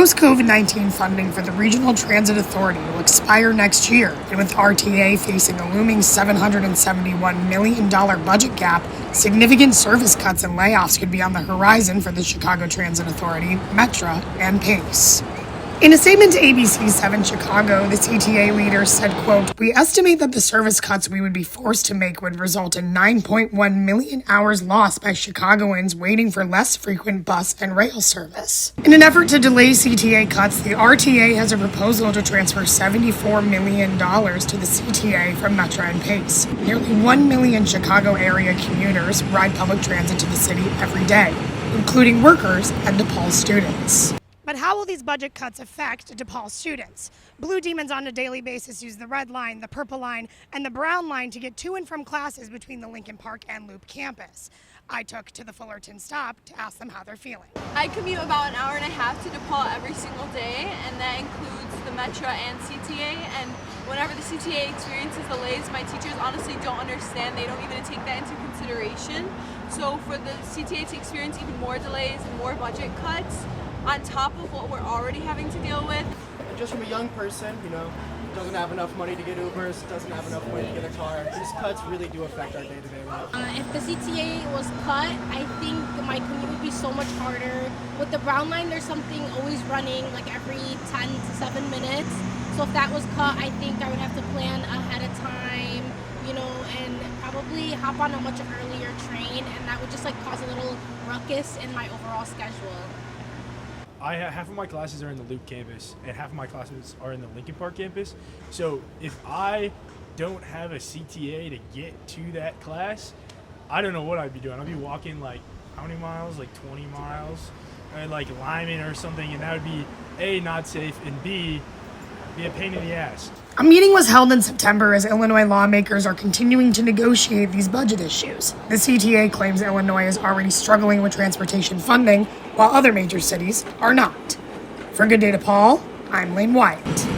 Post-COVID-19 funding for the Regional Transit Authority will expire next year, and with RTA facing a looming $771 million budget gap, significant service cuts and layoffs could be on the horizon for the Chicago Transit Authority, Metra, and PACE. In a statement to ABC 7 Chicago, the CTA leader said, quote, "We estimate that the service cuts we would be forced to make would result in 9.1 million hours lost by Chicagoans waiting for less frequent bus and rail service." In an effort to delay CTA cuts, the RTA has a proposal to transfer $74 million to the CTA from Metra and PACE. Nearly 1 million Chicago area commuters ride public transit to the city every day, including workers and DePaul students. But how will these budget cuts affect DePaul students? Blue Demons on a daily basis use the red line, the purple line, and the brown line to get to and from classes between the Lincoln Park and Loop campus. I took to the Fullerton stop to ask them how they're feeling. I commute about an hour and a half to DePaul every single day, and that includes the Metra and CTA. And whenever the CTA experiences delays, my teachers honestly don't understand. They don't even take that into consideration. So for the CTA to experience even more delays and more budget cuts, on top of what we're already having to deal with. Just from a young person, doesn't have enough money to get Ubers, doesn't have enough money to get a car, these cuts really do affect our day-to-day life. If the CTA was cut, I think my commute would be so much harder. With the brown line, there's something always running like every 10 to 7 minutes. So if that was cut, I think I would have to plan ahead of time, and probably hop on a much earlier train, and that would just cause a little ruckus in my overall schedule. Half of my classes are in the Loop campus, and half of my classes are in the Lincoln Park campus. So if I don't have a CTA to get to that class, I don't know what I'd be doing. I'd be walking how many miles? 20 miles, or Lyman or something, and that would be A, not safe, and B, be a pain in the ass. A meeting was held in September as Illinois lawmakers are continuing to negotiate these budget issues. The CTA claims Illinois is already struggling with transportation funding, while other major cities are not. For Good Day DePaul, I'm Lane Wyatt.